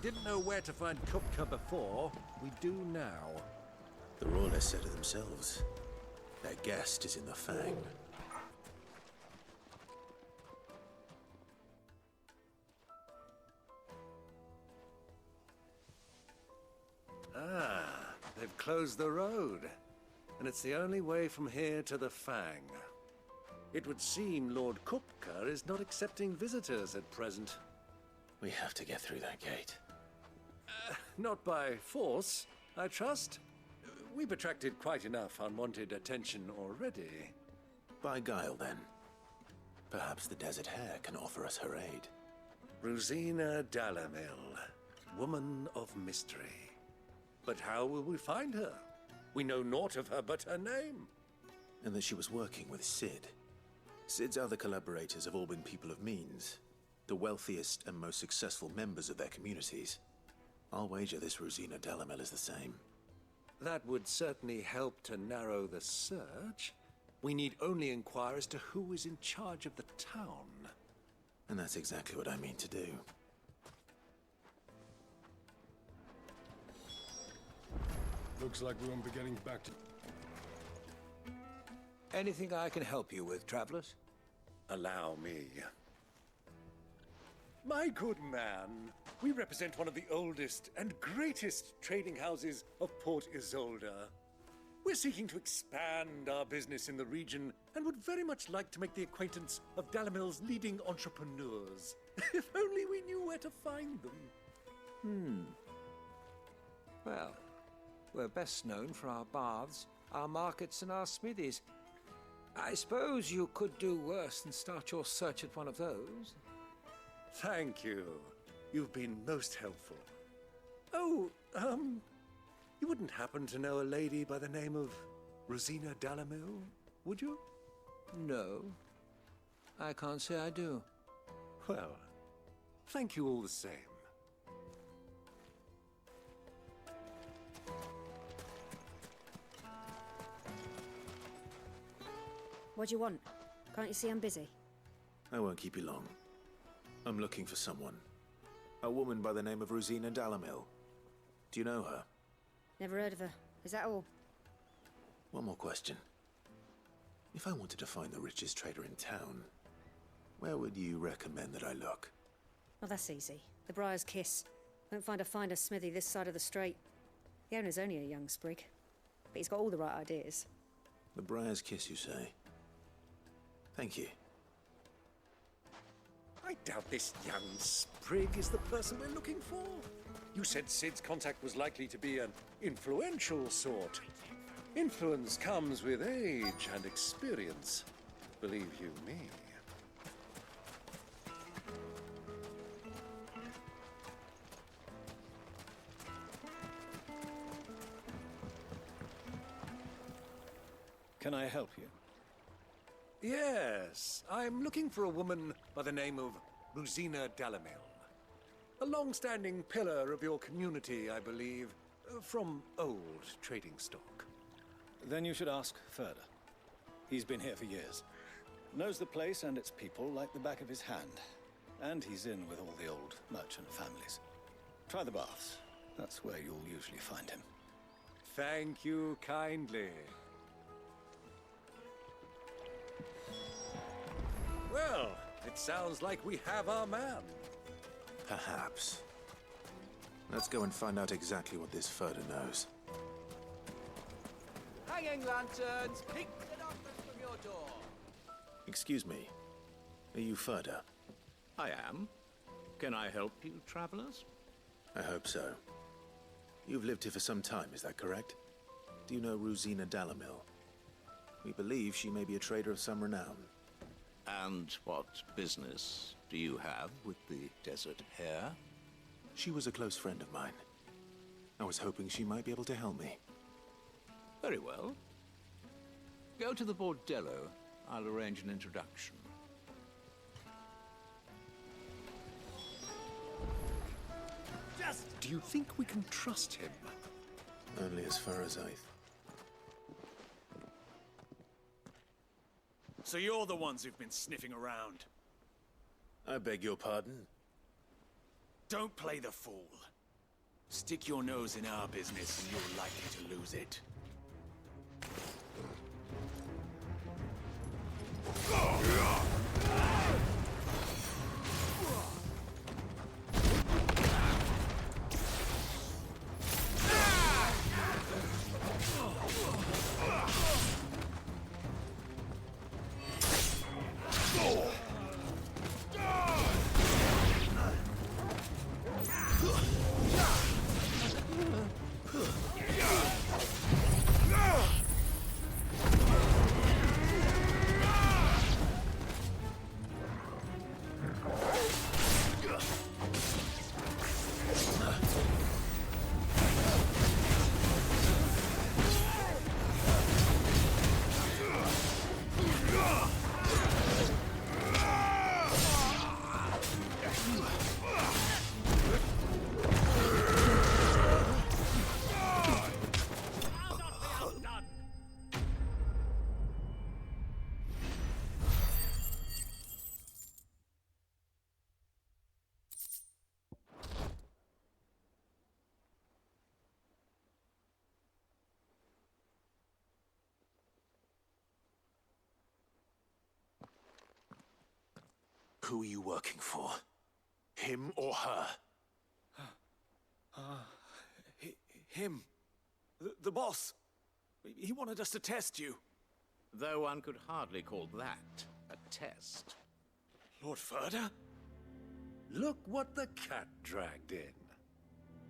we didn't know where to find Kupka before, we do now. The Royalists said it themselves. Their guest is in the Fang. Ah, they've closed the road. And it's the only way from here to the Fang. It would seem Lord Kupka is not accepting visitors at present. We have to get through that gate. Not by force, I trust. We've attracted quite enough unwanted attention already. By guile, then. Perhaps the Desert Hare can offer us her aid. Rosina Dalamil, woman of mystery. But how will we find her? We know naught of her but her name. And that she was working with Cid. Cid's other collaborators have all been people of means. The wealthiest and most successful members of their communities. I'll wager this Rosina Dalamil is the same. That would certainly help to narrow the search. We need only inquire as to who is in charge of the town. And that's exactly what I mean to do. Looks like we won't be getting back to... Anything I can help you with, travelers? Allow me. My good man, we represent one of the oldest and greatest trading houses of Port Isolde. We're seeking to expand our business in the region and would very much like to make the acquaintance of Dalamil's leading entrepreneurs. If only we knew where to find them. Well, we're best known for our baths, our markets, and our smithies. I suppose you could do worse than start your search at one of those. Thank you. You've been most helpful. Oh, you wouldn't happen to know a lady by the name of Rosina Dalamil, would you? No, I can't say I do. Well, thank you all the same. What do you want? Can't you see I'm busy? I won't keep you long. I'm looking for someone. A woman by the name of Rosina Dalamil. Do you know her? Never heard of her. Is that all? One more question. If I wanted to find the richest trader in town, where would you recommend that I look? Well, that's easy. The Briar's Kiss. Won't find a finer smithy this side of the strait. The owner's only a young sprig, but he's got all the right ideas. The Briar's Kiss, you say? Thank you. I doubt this young sprig is the person we're looking for. You said Cid's contact was likely to be an influential sort. Influence comes with age and experience, believe you me. Can I help you? Yes, I'm looking for a woman by the name of Rosina Dalamil. A long-standing pillar of your community, I believe, from old trading stock. Then you should ask Ferda. He's been here for years. Knows the place and its people like the back of his hand. And he's in with all the old merchant families. Try the baths. That's where you'll usually find him. Thank you kindly. Well, it sounds like we have our man. Perhaps. Let's go and find out exactly what this Ferda knows. Hanging lanterns, pick the numbers from your door. Excuse me. Are you Ferda? I am. Can I help you, travelers? I hope so. You've lived here for some time, is that correct? Do you know Rosina Dalamil? We believe she may be a trader of some renown. And what business do you have with the Desert Hare? She was a close friend of mine. I was hoping she might be able to help me. Very well. Go to the Bordello. I'll arrange an introduction. Do you think we can trust him? Only as far as I... So you're the ones who've been sniffing around. I beg your pardon? Don't play the fool. Stick your nose in our business and you're likely to lose it. Who are you working for? Him or her? Him. The boss. He wanted us to test you. Though one could hardly call that a test. Lord Ferda? Look what the cat dragged in.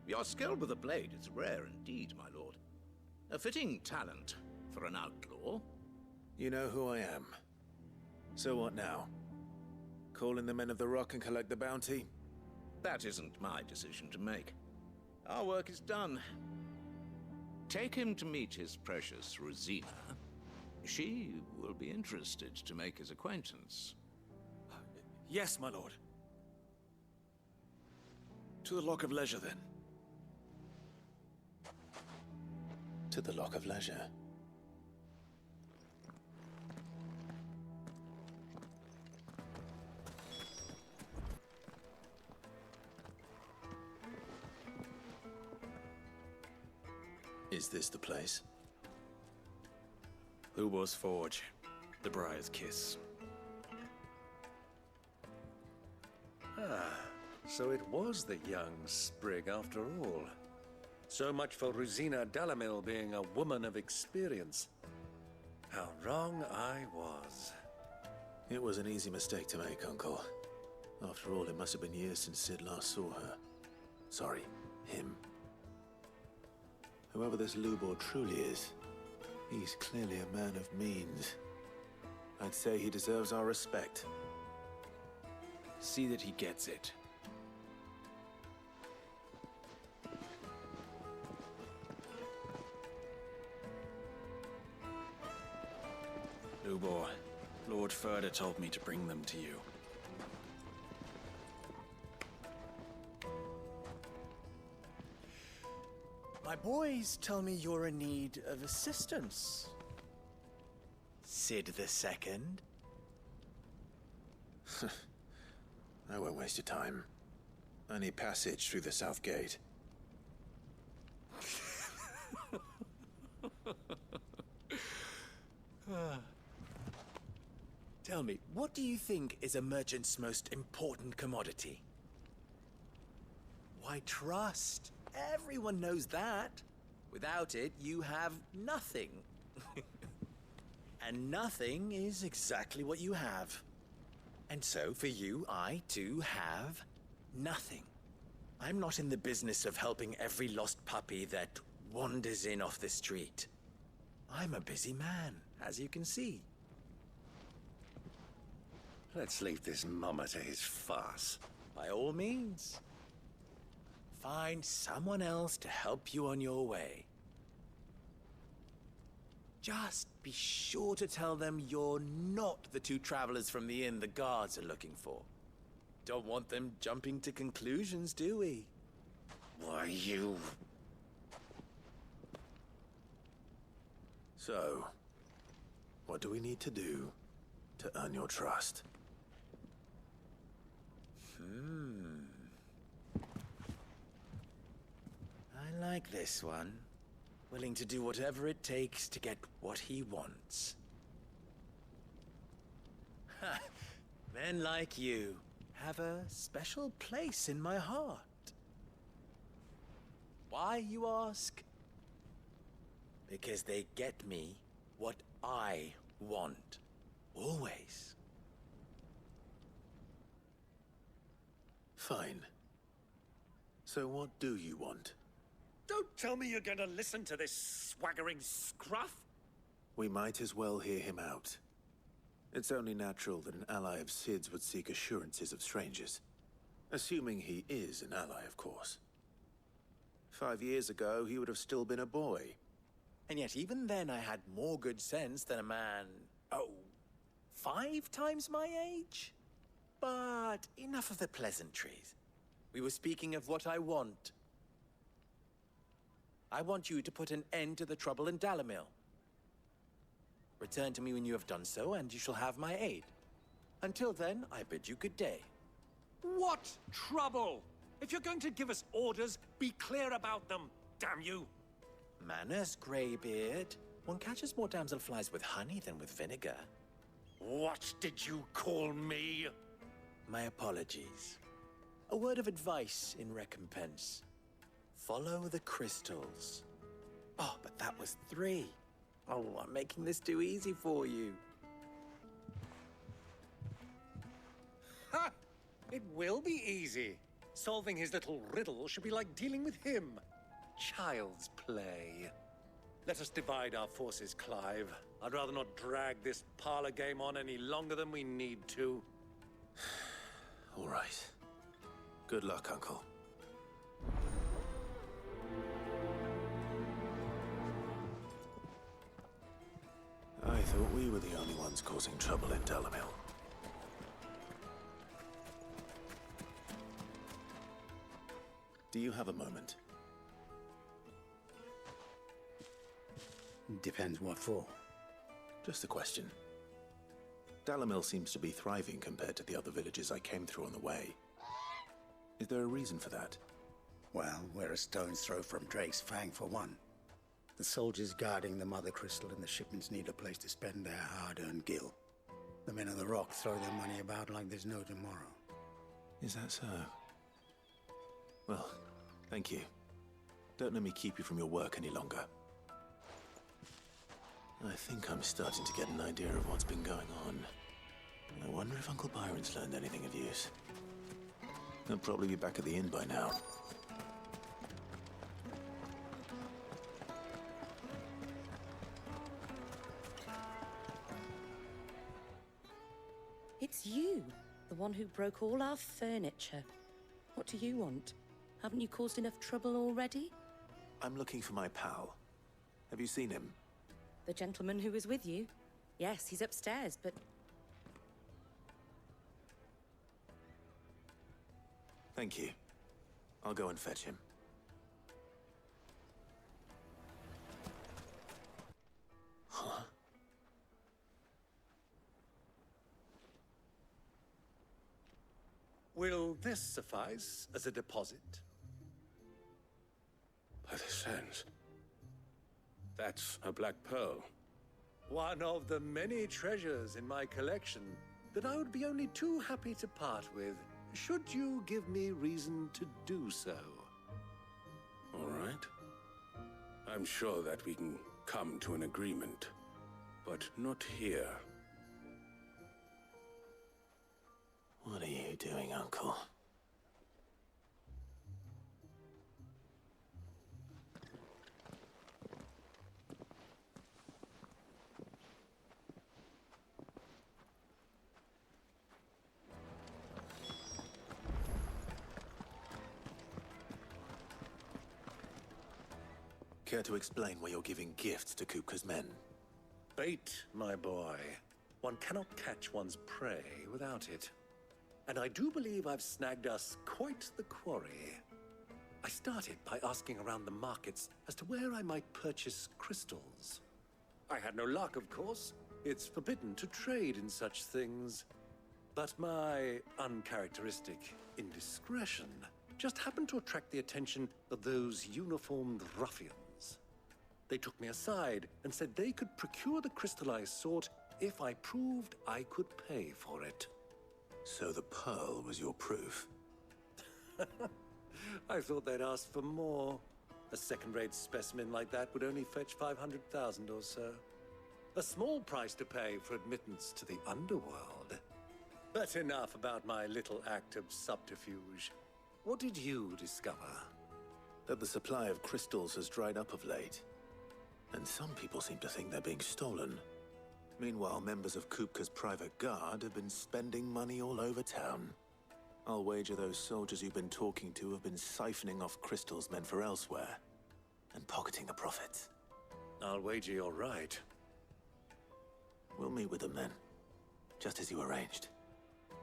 Your skill with a blade is rare indeed, my lord. A fitting talent for an outlaw. You know who I am. So what now? Call in the Men of the Rock and collect the bounty? That isn't my decision to make. Our work is done. Take him to meet his precious Rosina. She will be interested to make his acquaintance. Yes, my lord. To the Lock of Leisure, then. To the Lock of Leisure. Is this the place? Ubor's Forge. The Briar's Kiss. So it was the young sprig after all. So much for Rosina Dalamil being a woman of experience. How wrong I was. It was an easy mistake to make, Uncle. After all, it must have been years since Sid last saw her. Sorry, him. Whoever this Lubor truly is, he's clearly a man of means. I'd say he deserves our respect. See that he gets it. Lubor, Lord Ferda told me to bring them to you. My boys tell me you're in need of assistance. Sid the Second? I won't waste your time. I need passage through the south gate. Tell me, what do you think is a merchant's most important commodity? Why, trust. Everyone knows that. Without it, you have nothing. And nothing is exactly what you have. And so, for you, I, too, have nothing. I'm not in the business of helping every lost puppy that wanders in off the street. I'm a busy man, as you can see. Let's leave this mummer to his farce. By all means. Find someone else to help you on your way. Just be sure to tell them you're not the two travelers from the inn the guards are looking for. Don't want them jumping to conclusions, do we? Why, you... So, what do we need to do to earn your trust? I like this one. Willing to do whatever it takes to get what he wants. Ha! Men like you have a special place in my heart. Why, you ask? Because they get me what I want. Always. Fine. So what do you want? Don't tell me you're going to listen to this swaggering scruff! We might as well hear him out. It's only natural that an ally of Sid's would seek assurances of strangers. Assuming he is an ally, of course. 5 years ago, he would have still been a boy. And yet even then I had more good sense than a man, 5 times my age? But enough of the pleasantries. We were speaking of what I want. I want you to put an end to the trouble in Dalimil. Return to me when you have done so, and you shall have my aid. Until then, I bid you good day. What trouble? If you're going to give us orders, be clear about them, damn you! Manners, Greybeard. One catches more damselflies with honey than with vinegar. What did you call me? My apologies. A word of advice in recompense. Follow the crystals. Oh, but that was 3. Oh, I'm making this too easy for you. Ha! It will be easy. Solving his little riddle should be like dealing with him. Child's play. Let us divide our forces, Clive. I'd rather not drag this parlor game on any longer than we need to. All right. Good luck, Uncle. I thought we were the only ones causing trouble in Dalimil. Do you have a moment? Depends what for. Just a question. Dalimil seems to be thriving compared to the other villages I came through on the way. Is there a reason for that? Well, we're a stone's throw from Drake's Fang for one. The soldiers guarding the Mother Crystal and the shipments need a place to spend their hard-earned gil. The men of the Rock throw their money about like there's no tomorrow. Is that so? Well, thank you. Don't let me keep you from your work any longer. I think I'm starting to get an idea of what's been going on. I wonder if Uncle Byron's learned anything of use. He'll probably be back at the inn by now. It's you, the one who broke all our furniture. What do you want? Haven't you caused enough trouble already? I'm looking for my pal. Have you seen him? The gentleman who was with you? Yes, he's upstairs, but... Thank you. I'll go and fetch him. Huh? Will this suffice as a deposit? By the sands. That's a black pearl. One of the many treasures in my collection that I would be only too happy to part with, should you give me reason to do so. All right. I'm sure that we can come to an agreement, but not here. What are you doing, Uncle? Care to explain why you're giving gifts to Kupka's men? Bait, my boy. One cannot catch one's prey without it. And I do believe I've snagged us quite the quarry. I started by asking around the markets as to where I might purchase crystals. I had no luck, of course. It's forbidden to trade in such things. But my uncharacteristic indiscretion just happened to attract the attention of those uniformed ruffians. They took me aside and said they could procure the crystal I sought if I proved I could pay for it. So the pearl was your proof? I thought they'd ask for more. A second-rate specimen like that would only fetch 500,000 or so. A small price to pay for admittance to the underworld. But enough about my little act of subterfuge. What did you discover? That the supply of crystals has dried up of late. And some people seem to think they're being stolen. Meanwhile, members of Kupka's private guard have been spending money all over town. I'll wager those soldiers you've been talking to have been siphoning off crystals meant for elsewhere, and pocketing the profits. I'll wager you're right. We'll meet with them then, just as you arranged,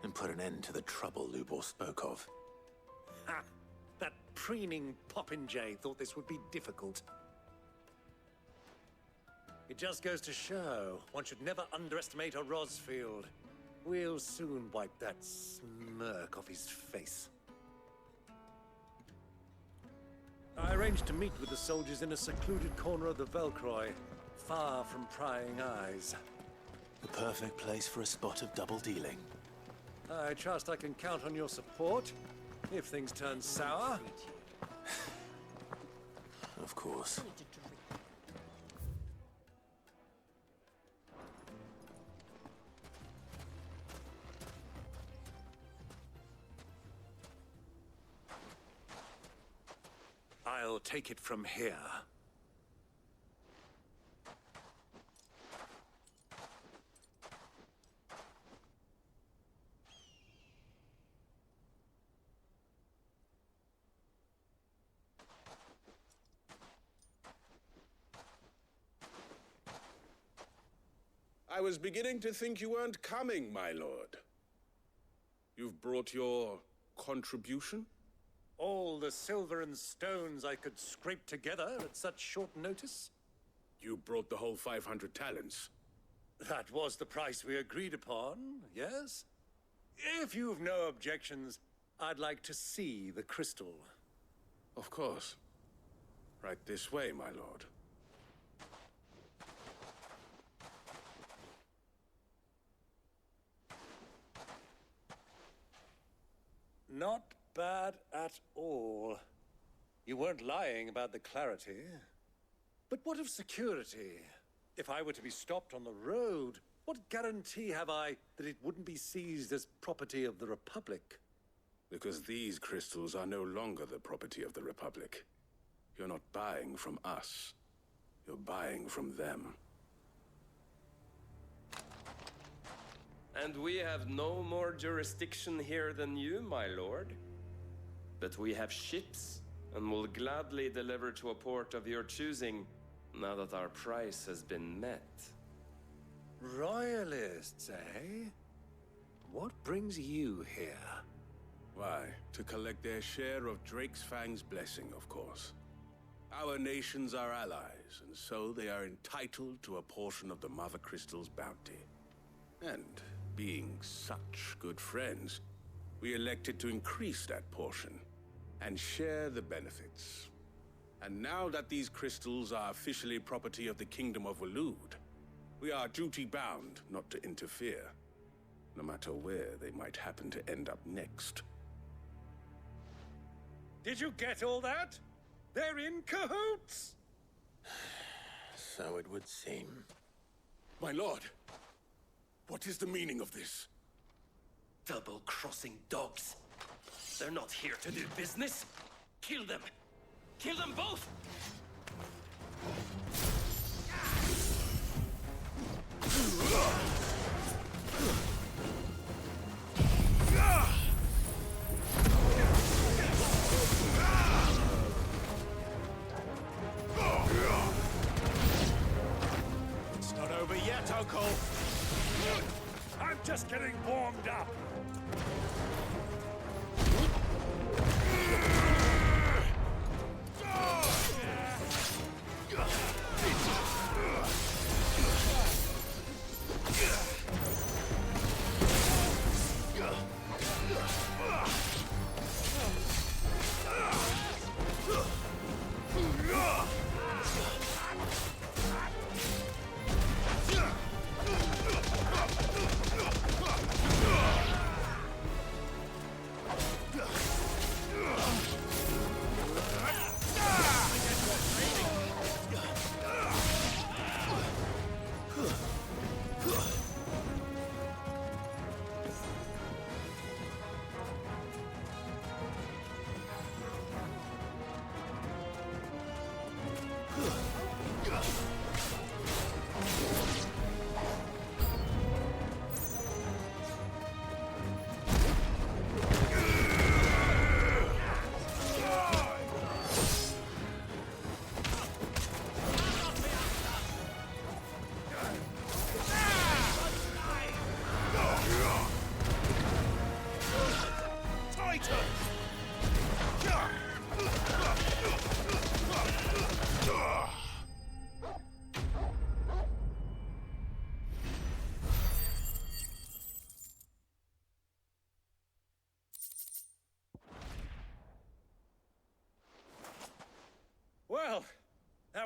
and put an end to the trouble Lubor spoke of. Ha! That preening popinjay thought this would be difficult. It just goes to show, one should never underestimate a Rosfield. We'll soon wipe that smirk off his face. I arranged to meet with the soldiers in a secluded corner of the Velcroy, far from prying eyes. The perfect place for a spot of double dealing. I trust I can count on your support, if things turn sour. Of course. I'll take it from here. I was beginning to think you weren't coming, my lord. You've brought your contribution? All the silver and stones I could scrape together at such short notice? You brought the whole 500 talents. That was the price we agreed upon, yes? If you've no objections, I'd like to see the crystal. Of course. Right this way, my lord. Not bad at all. You weren't lying about the clarity. But what of security? If I were to be stopped on the road, what guarantee have I that it wouldn't be seized as property of the Republic? Because these crystals are no longer the property of the Republic. You're not buying from us. You're buying from them. And we have no more jurisdiction here than you, my lord. But we have ships, and will gladly deliver to a port of your choosing, now that our price has been met. Royalists, eh? What brings you here? Why, to collect their share of Drake's Fang's blessing, of course. Our nations are allies, and so they are entitled to a portion of the Mother Crystal's bounty. And being such good friends, we elected to increase that portion and share the benefits. And now that these crystals are officially property of the Kingdom of Waloed, we are duty-bound not to interfere, no matter where they might happen to end up next. Did you get all that? They're in cahoots! So it would seem. My lord, what is the meaning of this? Double-crossing dogs. They're not here to do business. Kill them! Kill them both! It's not over yet, Uncle! I'm just getting warmed up!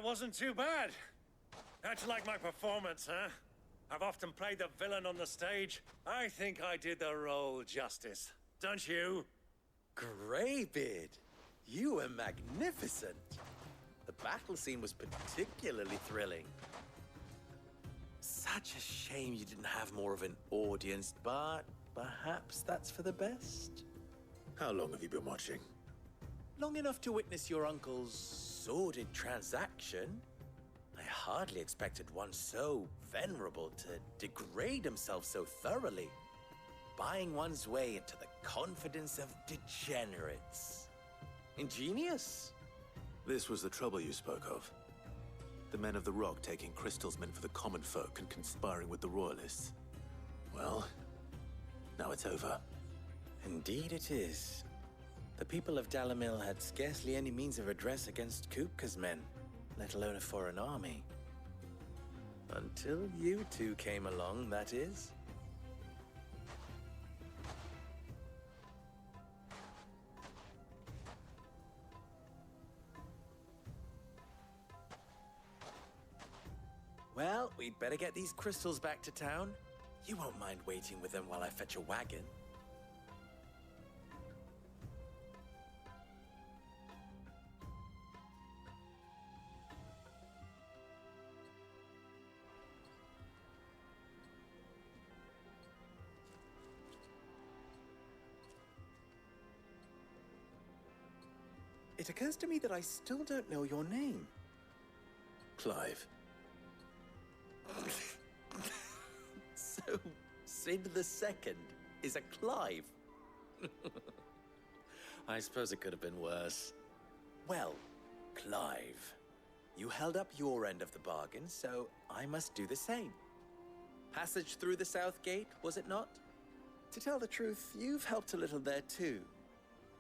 That wasn't too bad. How'd you like my performance, huh? I've often played the villain on the stage. I think I did the role justice. Don't you? Greybeard, you were magnificent. The battle scene was particularly thrilling. Such a shame you didn't have more of an audience, but perhaps that's for the best. How long have you been watching? Long enough to witness your uncle's sordid transaction. I hardly expected one so venerable to degrade himself so thoroughly, buying one's way into the confidence of degenerates. Ingenious. This was the trouble you spoke of. The men of the Rock taking crystals meant for the common folk and conspiring with the Royalists. Well, now it's over. Indeed it is. The people of Dalamil had scarcely any means of redress against Kupka's men, let alone a foreign army. Until you two came along, that is. Well, we'd better get these crystals back to town. You won't mind waiting with them while I fetch a wagon. It occurs to me that I still don't know your name. Clive. So, Sid the Second is a Clive? I suppose it could have been worse. Well, Clive, you held up your end of the bargain, so I must do the same. Passage through the South Gate, was it not? To tell the truth, you've helped a little there too.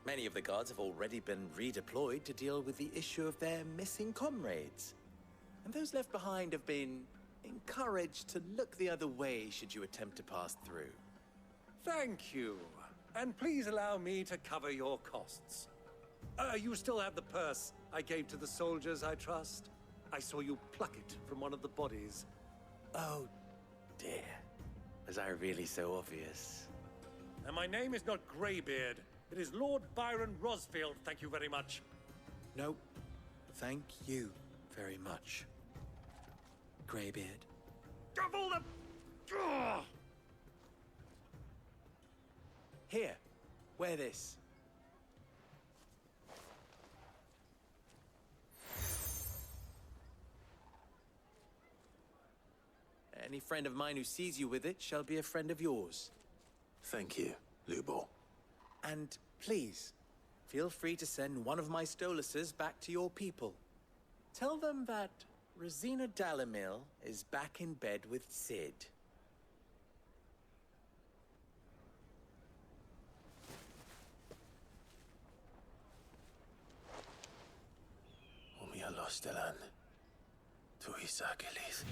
Many of the guards have already been redeployed to deal with the issue of their missing comrades. And those left behind have been encouraged to look the other way should you attempt to pass through. Thank you. And please allow me to cover your costs. You still have the purse I gave to the soldiers, I trust? I saw you pluck it from one of the bodies. Oh, dear. Was I really so obvious? And my name is not Greybeard. It is Lord Byron Rosfield, thank you very much. No, thank you very much, Greybeard. Of all the... Ugh! Here, wear this. Any friend of mine who sees you with it shall be a friend of yours. Thank you, Lubor. And please, feel free to send one of my Stoluses back to your people. Tell them that Rosina Dalamil is back in bed with Sid. Omia Lostelan. Tuisa Gelis.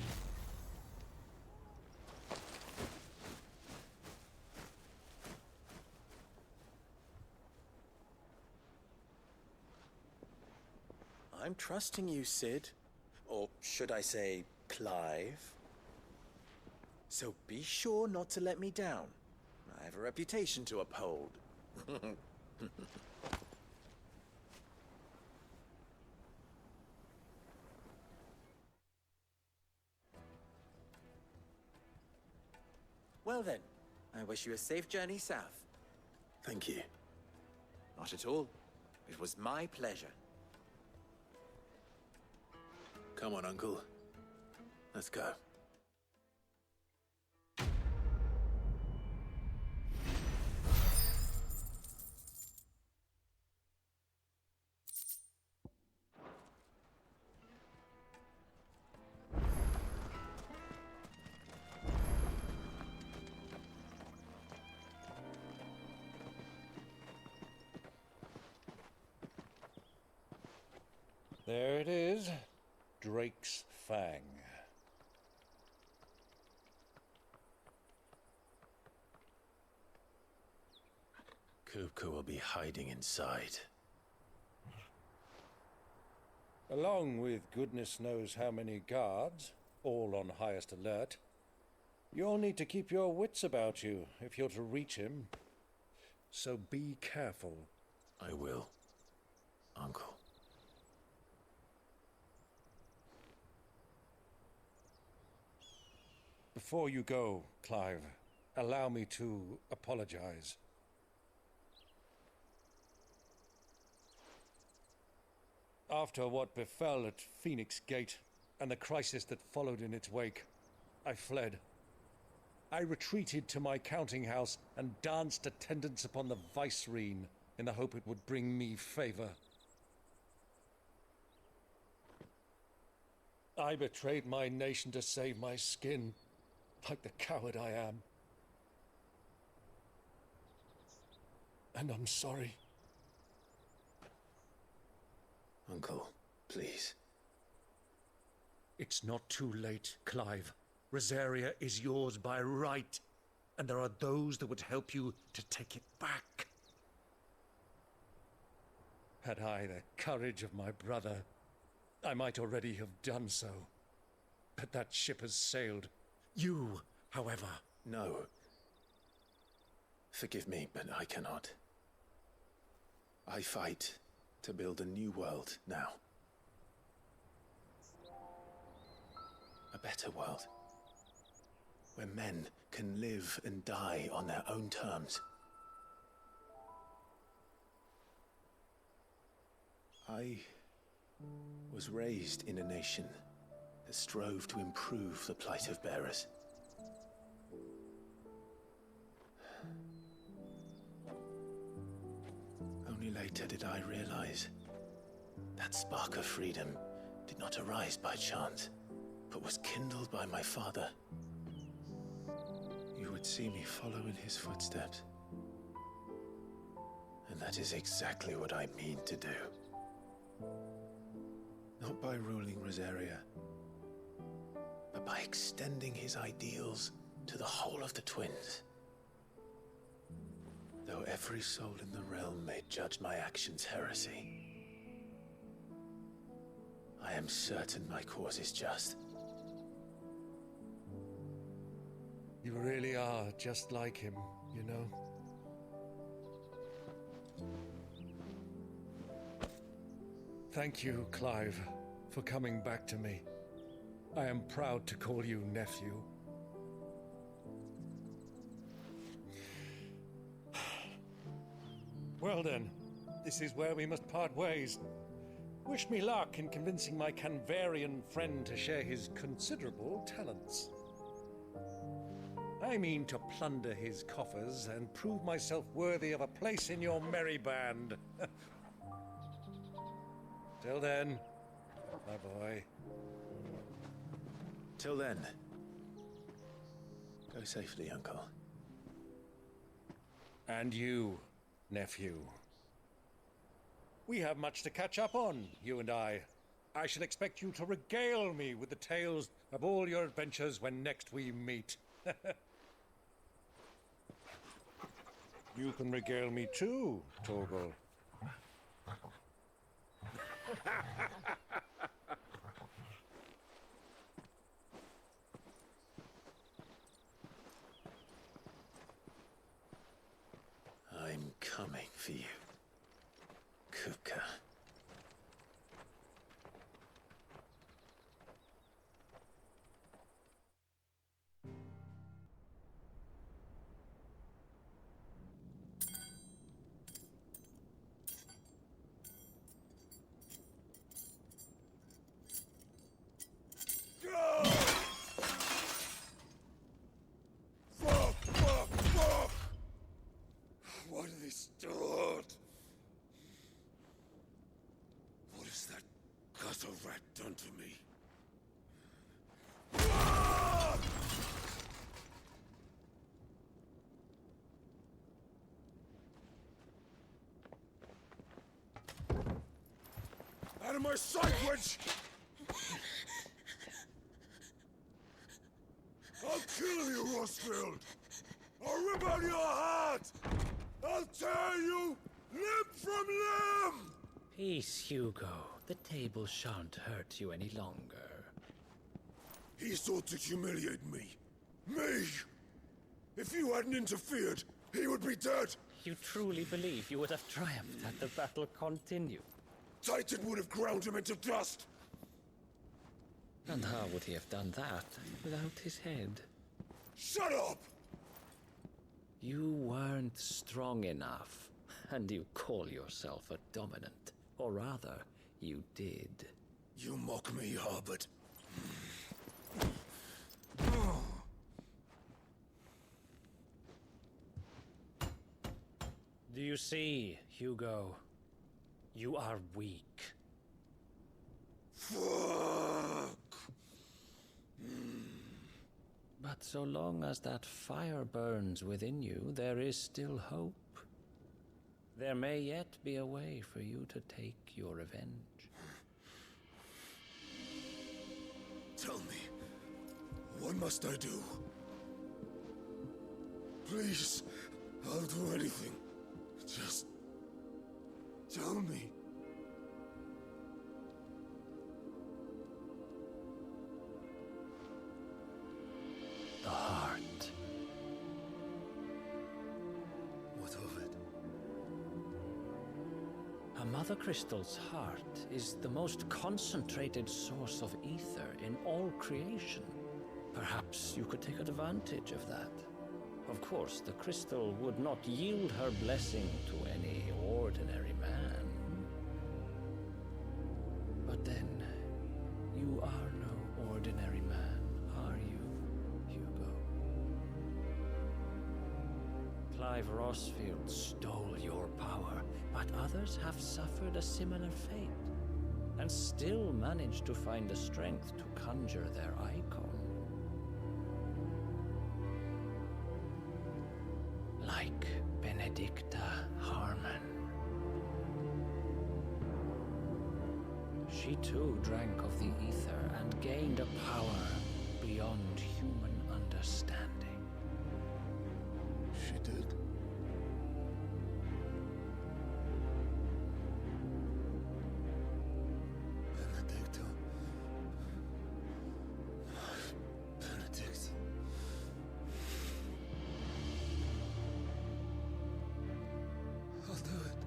I'm trusting you, Sid. Or should I say, Clive? So be sure not to let me down. I have a reputation to uphold. Well then, I wish you a safe journey south. Thank you. Not at all. It was my pleasure. Come on, Uncle. Let's go. There it is. Drake's Fang. Kupka will be hiding inside. Along with goodness knows how many guards, all on highest alert. You'll need to keep your wits about you if you're to reach him. So be careful. I will, Uncle. Before you go, Clive, allow me to apologize. After what befell at Phoenix Gate and the crisis that followed in its wake, I fled. I retreated to my counting house and danced attendance upon the vicereine in the hope it would bring me favor. I betrayed my nation to save my skin, like the coward I am. And I'm sorry. Uncle, please. It's not too late, Clive. Rosaria is yours by right, and there are those that would help you to take it back. Had I the courage of my brother, I might already have done so. But that ship has sailed. You, however... No. Forgive me, but I cannot. I fight to build a new world now. A better world. Where men can live and die on their own terms. I was raised in a nation that strove to improve the plight of bearers. Only later did I realize that spark of freedom did not arise by chance, but was kindled by my father. You would see me follow in his footsteps. And that is exactly what I mean to do. Not by ruling Rosaria, but by extending his ideals to the whole of the twins. Though every soul in the realm may judge my actions heresy, I am certain my cause is just. You really are just like him, you know? Thank you, Clive, for coming back to me. I am proud to call you nephew. Well then, this is where we must part ways. Wish me luck in convincing my Canvarian friend to share his considerable talents. I mean to plunder his coffers and prove myself worthy of a place in your merry band. Till then, my boy. Till then, go safely, Uncle. And you, nephew. We have much to catch up on, you and I. I shall expect you to regale me with the tales of all your adventures when next we meet. You can regale me too, Torgal. I'm coming for you, Kupka. Fuck! What have they stored? What has that gutter rat done to me? Out of my sight, witch! I'll kill you, Rosfield! I'll rip out your heart! I'll tear you limb from limb! Peace, Hugo. The table shan't hurt you any longer. He sought to humiliate me. Me! If you hadn't interfered, he would be dead! You truly believe you would have triumphed had the battle continued? Titan would have ground him into dust! And how would he have done that without his head? Shut up! You weren't strong enough, and you call yourself a dominant. Or rather, you did. You mock me, Harbert. Do you see, Hugo? You are weak. Fuck! But so long as that fire burns within you, there is still hope. There may yet be a way for you to take your revenge. Tell me, what must I do? Please, I'll do anything. Just tell me. The heart. What of it? A Mother Crystal's heart is the most concentrated source of ether in all creation. Perhaps you could take advantage of that. Of course, the crystal would not yield her blessing to any ordinary man. But then, you are no ordinary man, are you, Hugo? Clive Rosfield stole your power, but others have suffered a similar fate, and still managed to find the strength to conjure their icon. Like Benedicta Harmon. She too drank of the ether and gained a power beyond human understanding. She did. Benedicta. Benedict. I'll do it.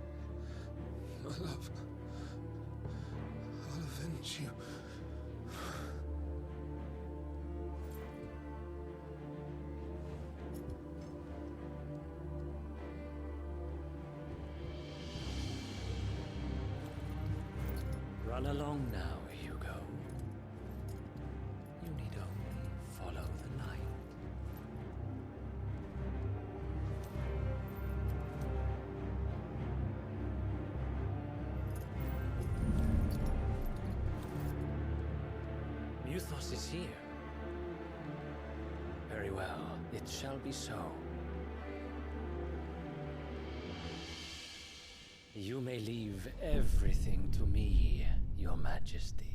My love. I'll avenge you. Run along now, Hugo. You need only follow the light. Muthos is here. Very well, it shall be so. You may leave everything to me, Your Majesty.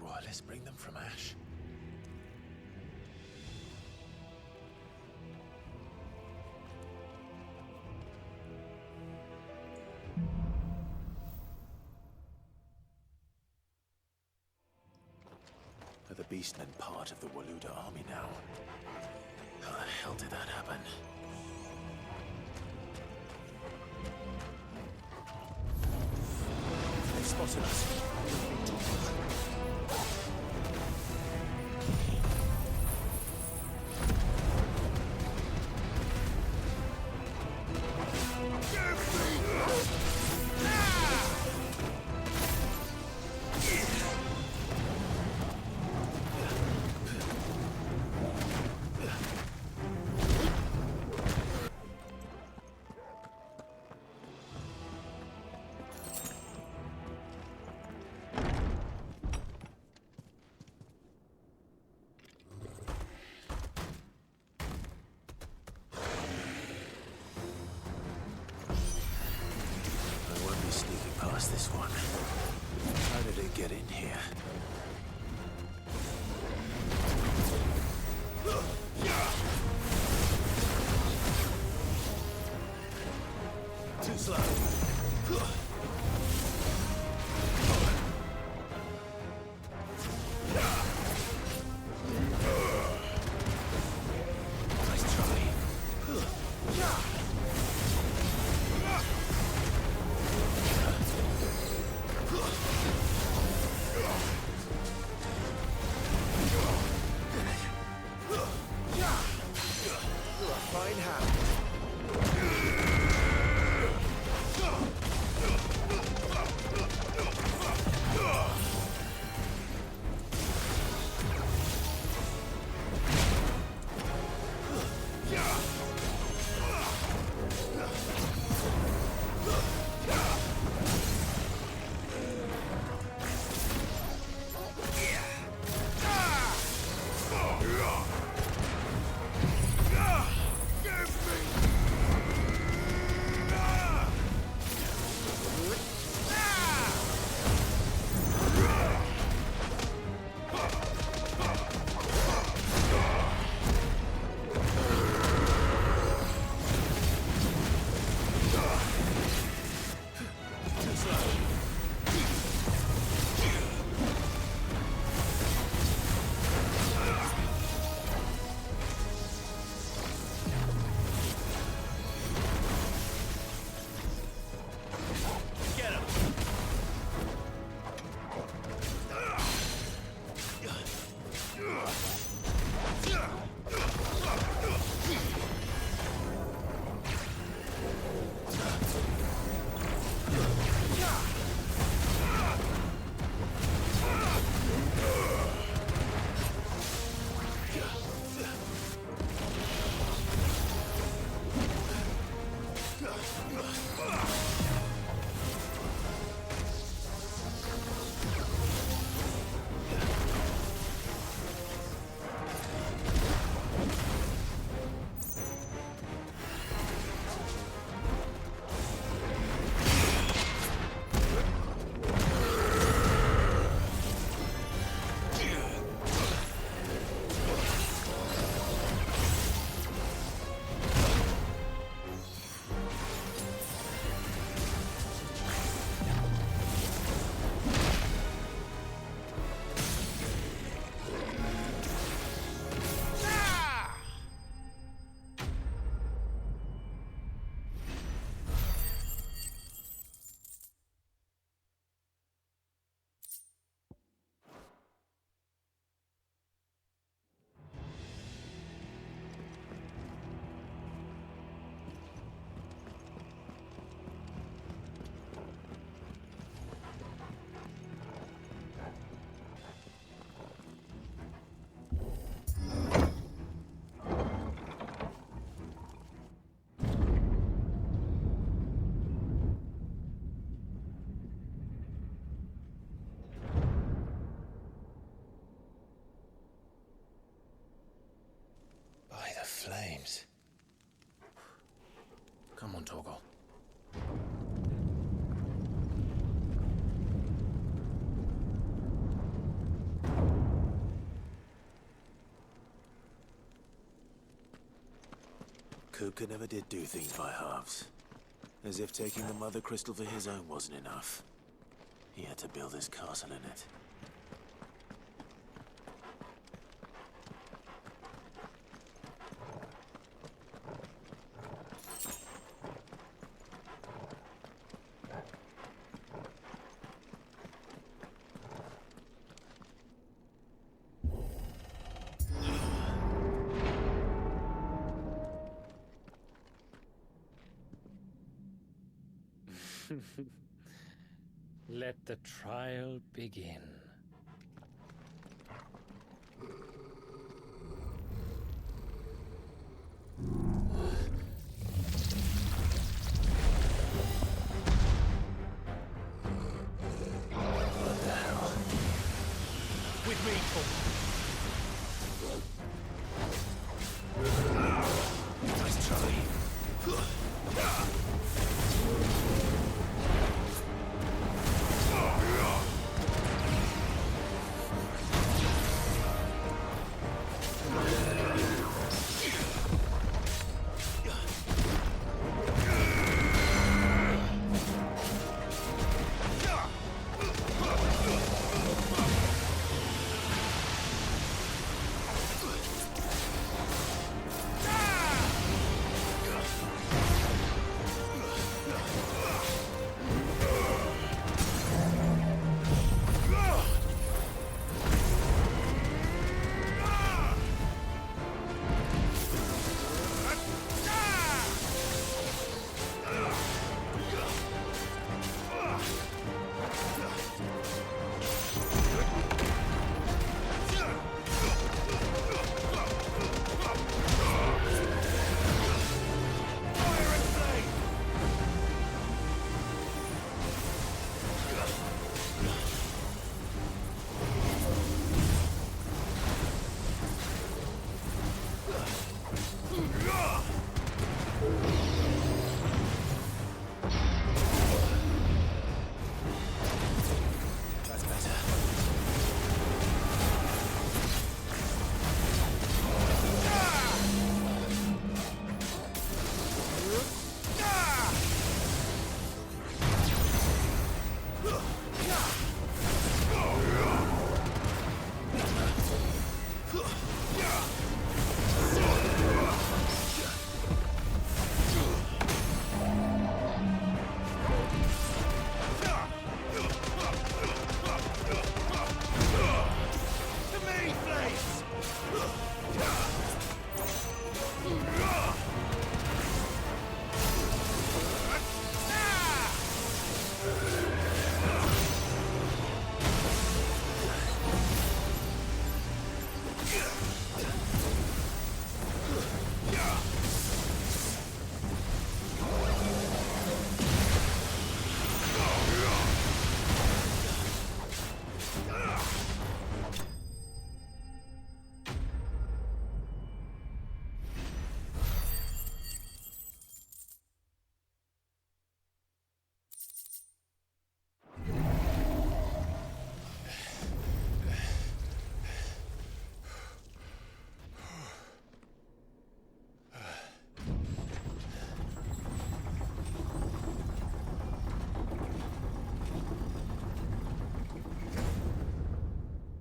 Royalists bring them from Ash? are the beastmen part of the Waluda army now? How the hell did that happen? They spotted us. This one. How did it get in here? Too slow. Nice try. Fine hand. Flames. Come on, Torgal. Kupka never did do things by halves. As if taking the Mother Crystal for his own wasn't enough. He had to build his castle in it. Let the trial begin. What the hell? With me, Nice try.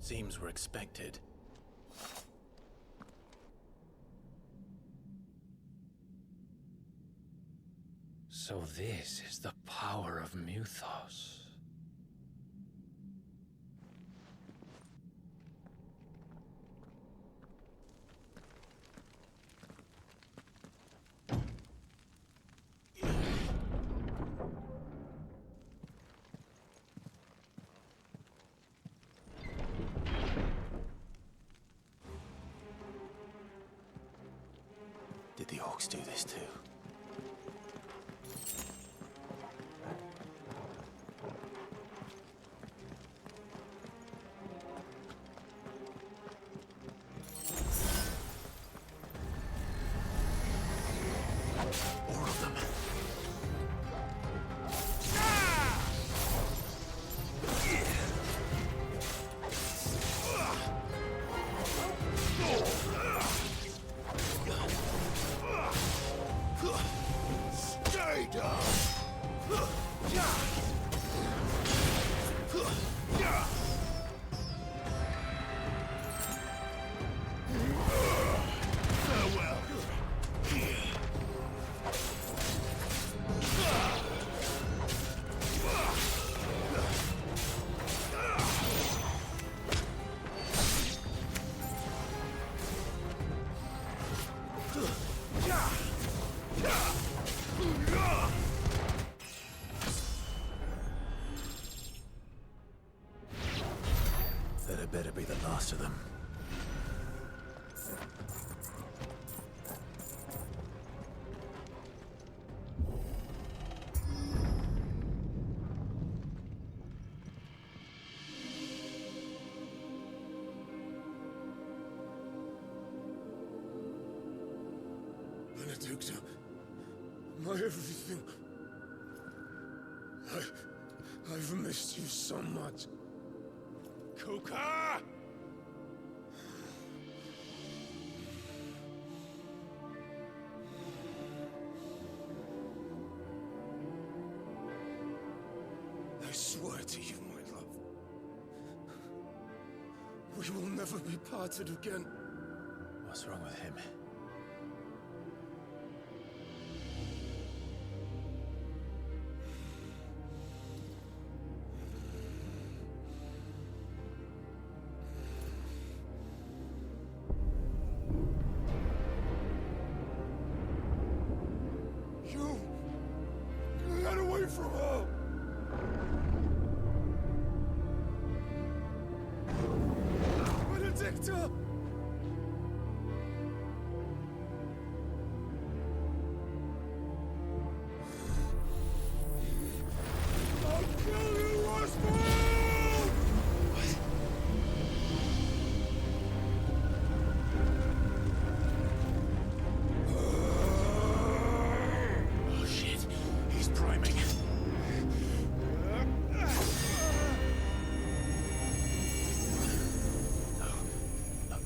Seems we're expected. So this is the power of Muthos. Did the orcs do this too? All of them. That had better be the last of them. Benedicta, my everything. I've missed you so much. Kuka! I swear to you, my love, we will never be parted again. What's wrong with him? Get away from her! Benedicta! I'll kill you, Roswell! Oh shit, he's priming. No,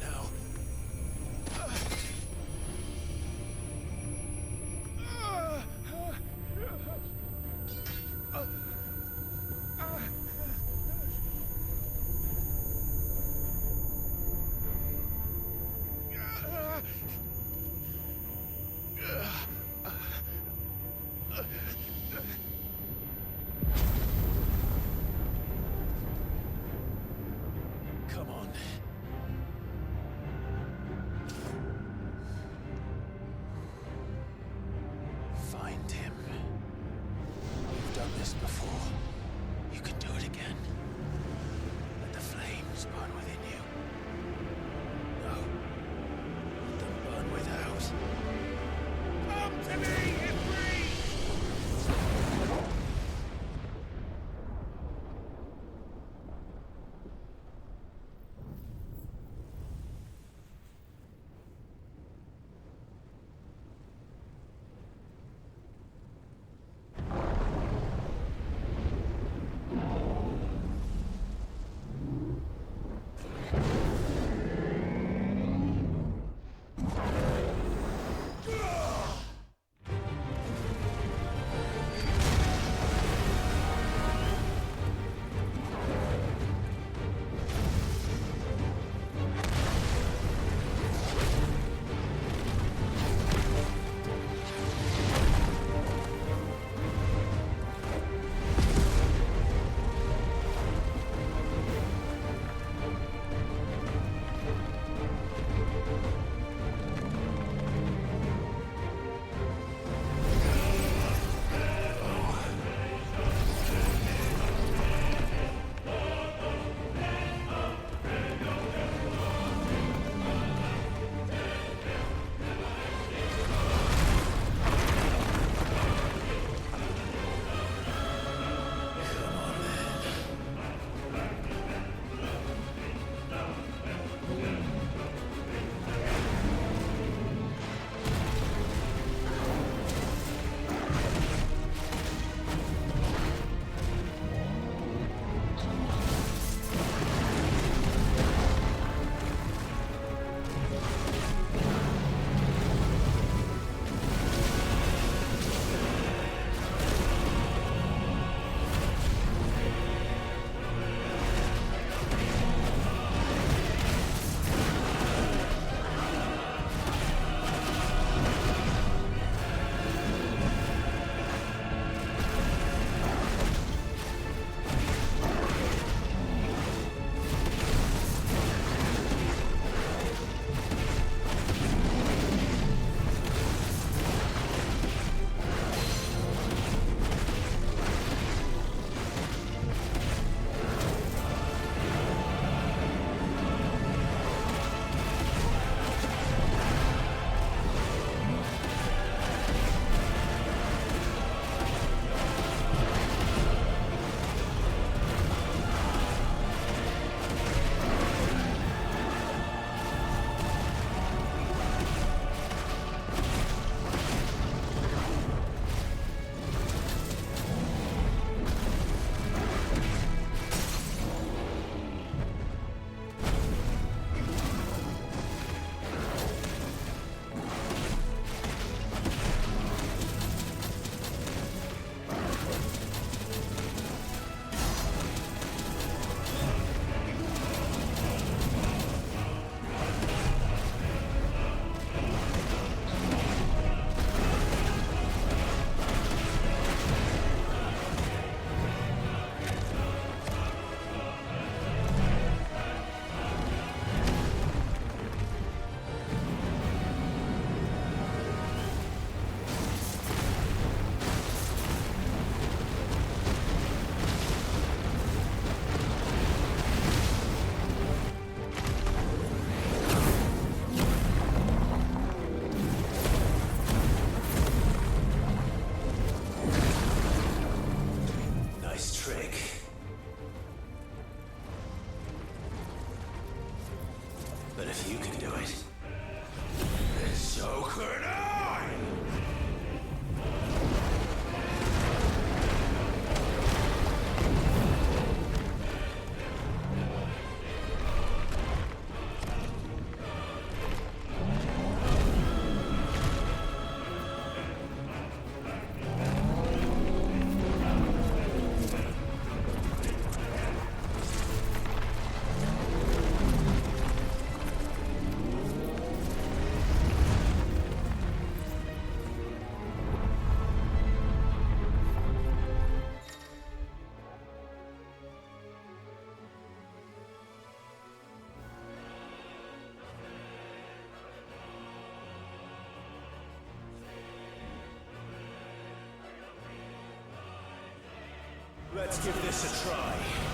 If you can do it, then so could I! Let's give this a try.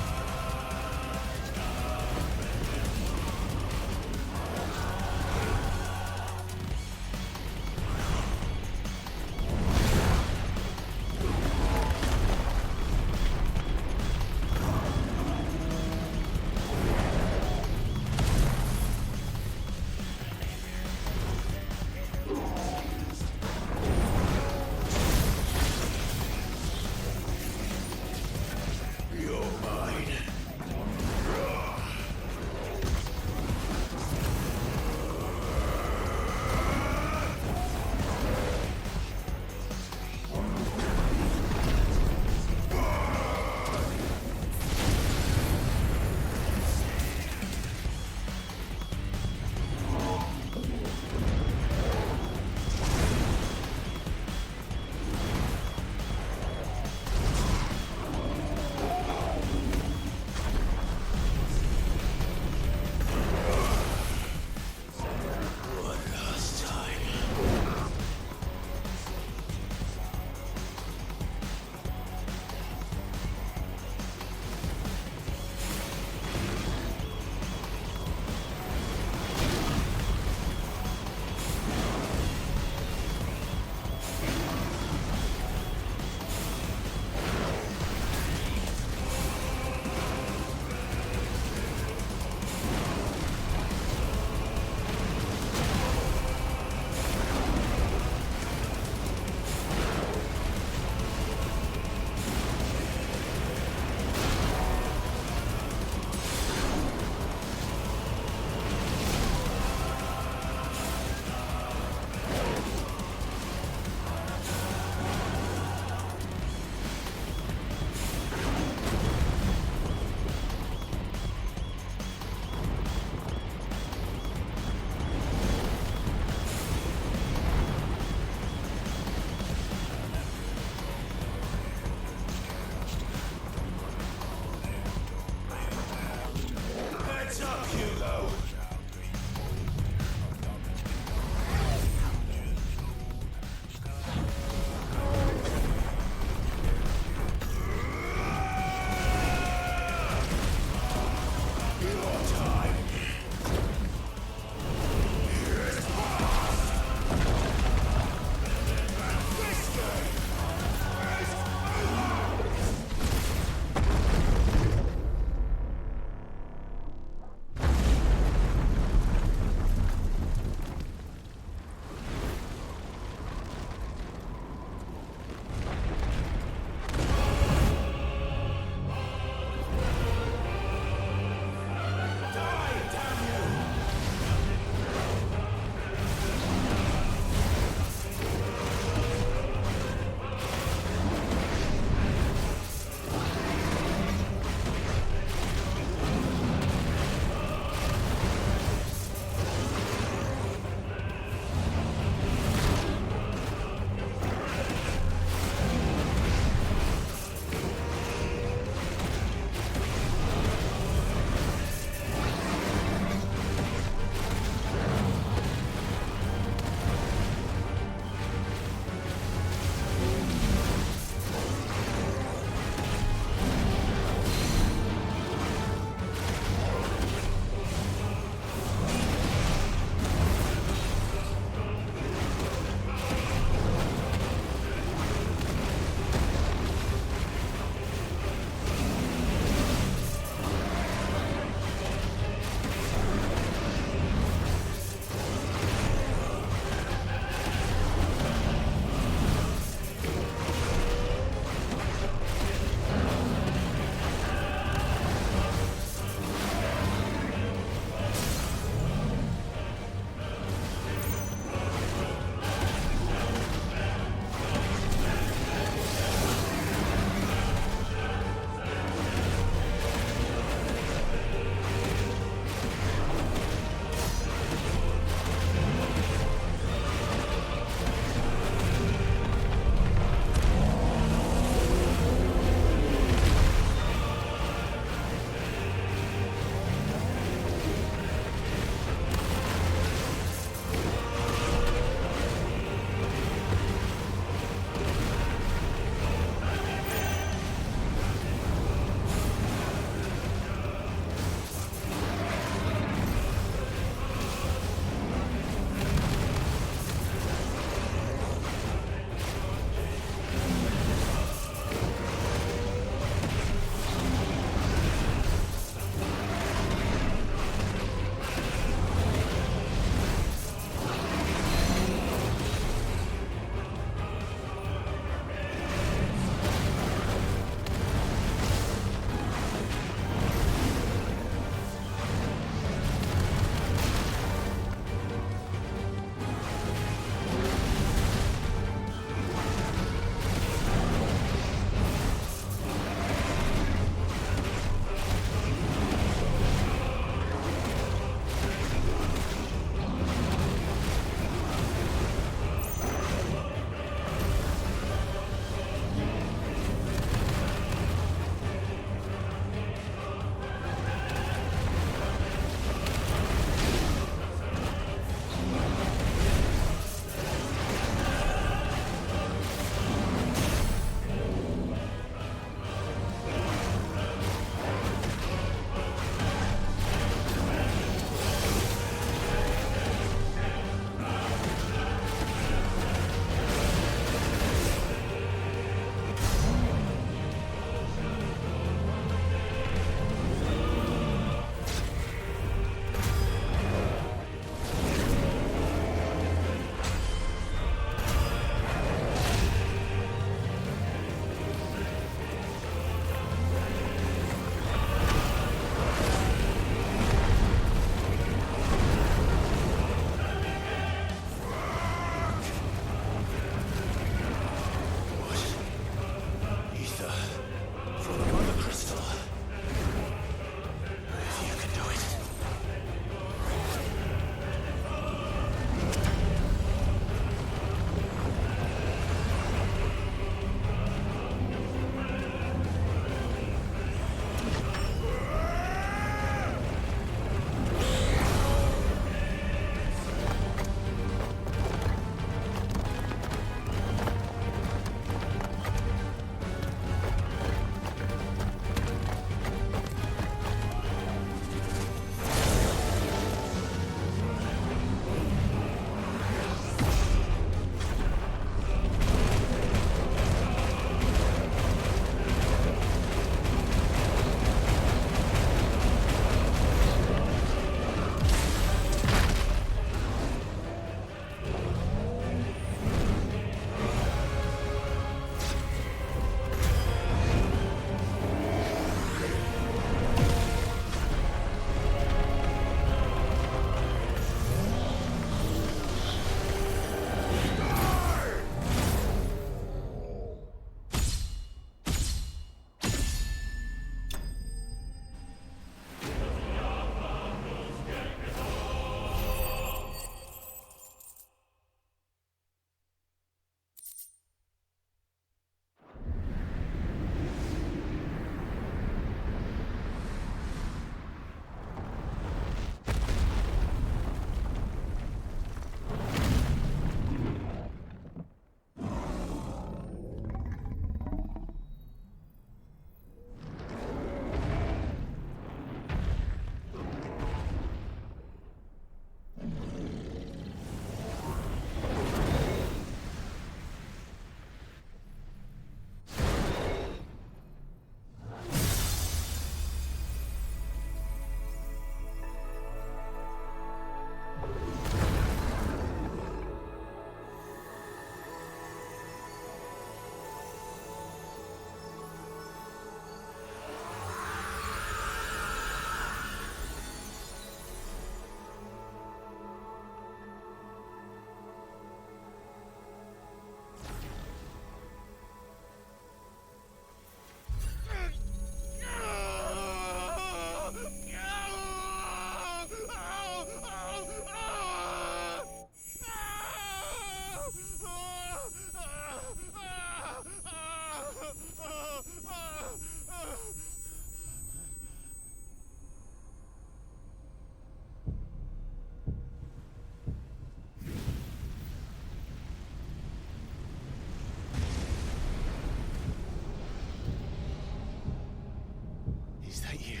Is that you,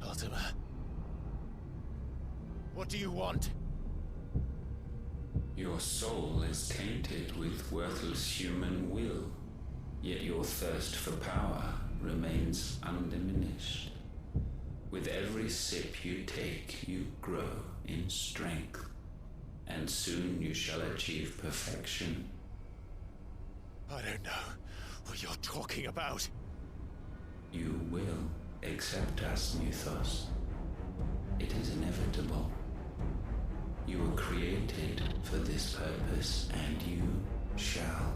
Ultima? What do you want? Your soul is tainted with worthless human will, yet your thirst for power remains undiminished. With every sip you take, you grow in strength, and soon you shall achieve perfection. I don't know what you're talking about. You will accept us, Mythos. It is inevitable. You were created for this purpose, and you shall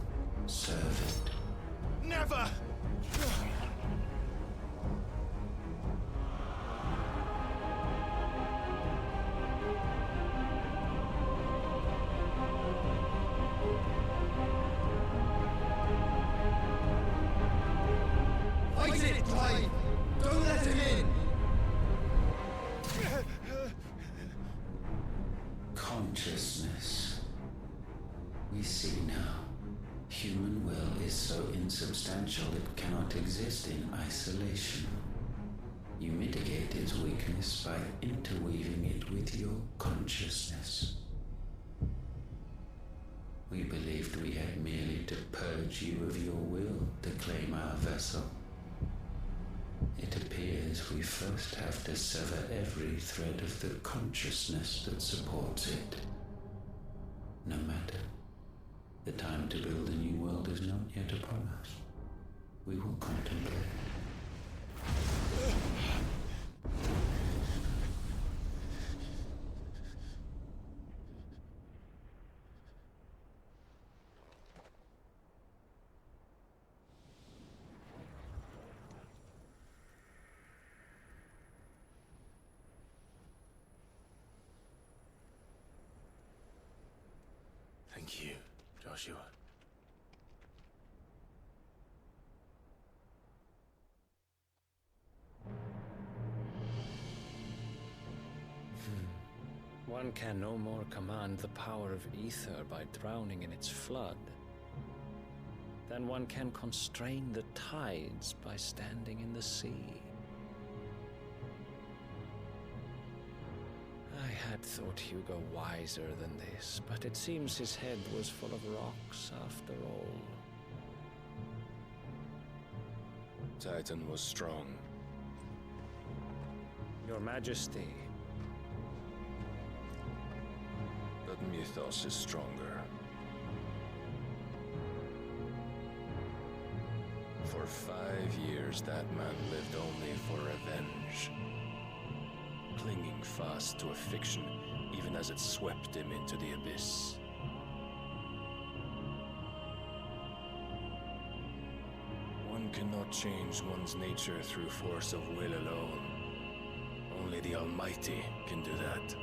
serve it. Never! Fight it, Clive! Don't let him in! Consciousness. We see now. Human will is so insubstantial it cannot exist in isolation. You mitigate its weakness by interweaving it with your consciousness. We believed we had merely to purge you of your will to claim our vessel. It appears we first have to sever every thread of the consciousness that supports it. No matter. The time to build a new world is not yet upon us. We will contemplate. Thank you, Joshua. One can no more command the power of ether by drowning in its flood than one can constrain the tides by standing in the sea. I had thought Hugo wiser than this, but it seems his head was full of rocks after all. Titan was strong. Your Majesty. But Mythos is stronger. For 5 years, that man lived only for revenge. Clinging fast to a fiction, even as it swept him into the abyss. One cannot change one's nature through force of will alone. Only the Almighty can do that.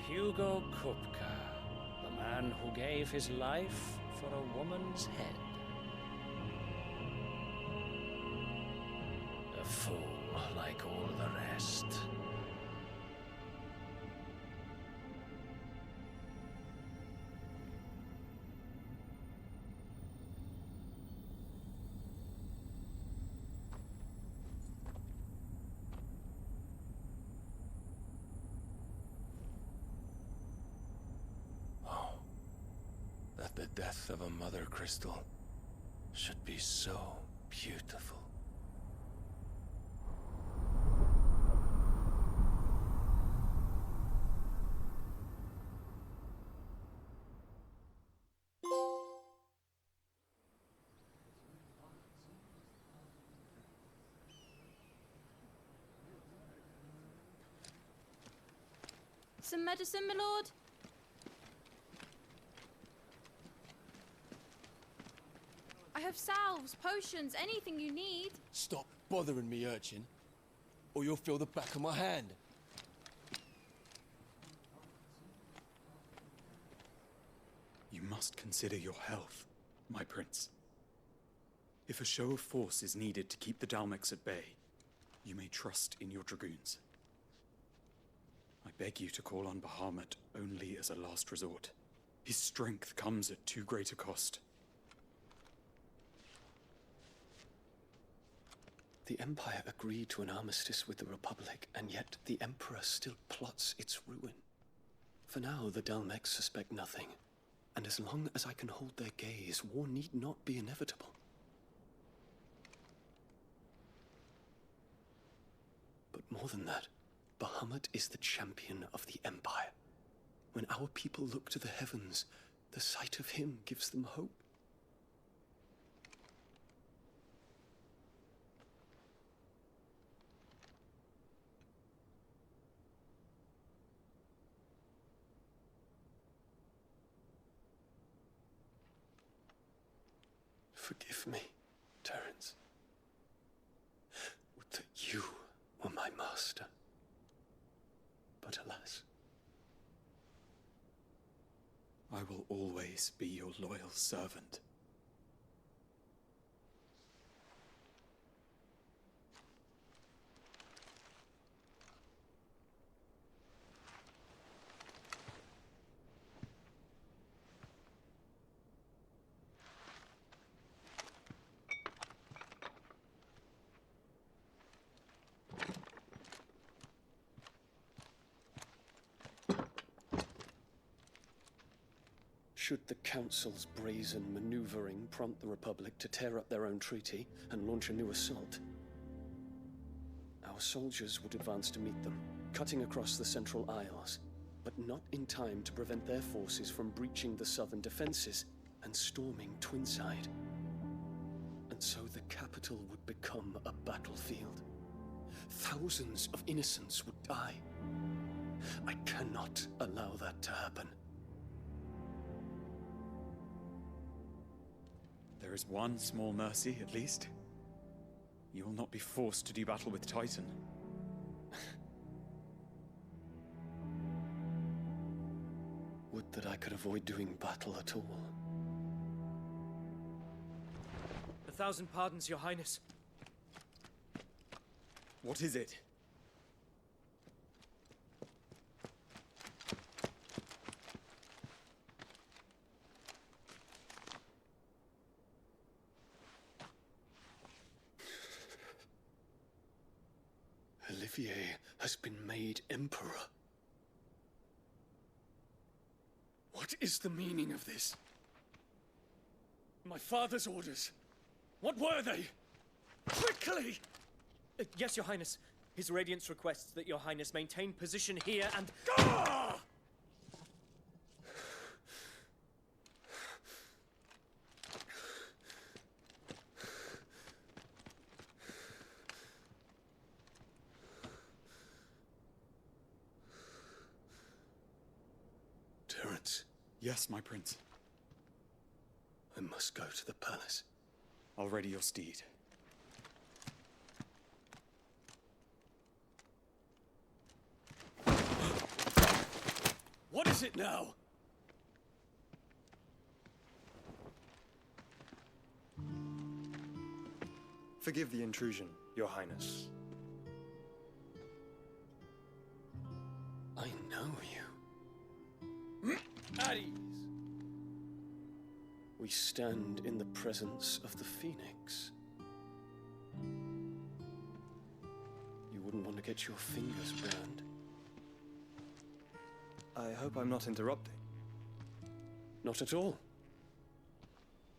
Hugo Kupka, the man who gave his life for a woman's head. A fool like all the rest. The death of a mother crystal should be so beautiful. Some medicine, my lord? I have salves, potions, anything you need. Stop bothering me, urchin, or you'll feel the back of my hand. You must consider your health, my prince. If a show of force is needed to keep the Dalmex at bay, you may trust in your dragoons. I beg you to call on Bahamut only as a last resort. His strength comes at too great a cost. The Empire agreed to an armistice with the Republic, and yet the Emperor still plots its ruin. For now, the Dalmex suspect nothing, and as long as I can hold their gaze, war need not be inevitable. But more than that, Bahamut is the champion of the Empire. When our people look to the heavens, the sight of him gives them hope. Forgive me, Terence. Would that you were my master. But alas. I will always be your loyal servant. Should the Council's brazen maneuvering prompt the Republic to tear up their own treaty and launch a new assault, our soldiers would advance to meet them, cutting across the Central Isles, but not in time to prevent their forces from breaching the southern defenses and storming Twinside. And so the capital would become a battlefield. Thousands of innocents would die. I cannot allow that to happen. There is one small mercy, at least. You will not be forced to do battle with Titan. Would that I could avoid doing battle at all. 1,000 pardons, Your Highness. What is it? Olivier has been made Emperor. What is the meaning of this? My father's orders. What were they? Quickly! Yes, Your Highness. His Radiance requests that Your Highness maintain position here and... Ah! Terence. Yes, my prince. I must go to the palace. I'll ready your steed. What is it now? Forgive the intrusion, Your Highness. I know you. At ease. We stand in the presence of the Phoenix. You wouldn't want to get your fingers burned. I hope I'm not interrupting. Not at all.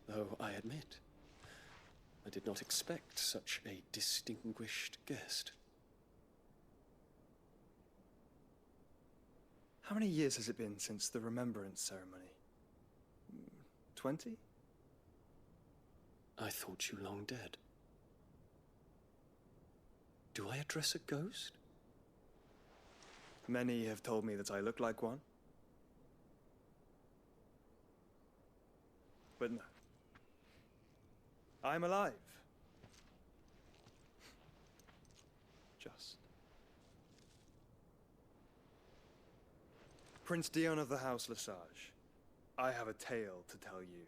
Though I admit, I did not expect such a distinguished guest. How many years has it been since the Remembrance ceremony? 20? I thought you long dead. Do I address a ghost? Many have told me that I look like one. But no. I'm alive. Just. Prince Dion of the House Lesage, I have a tale to tell you.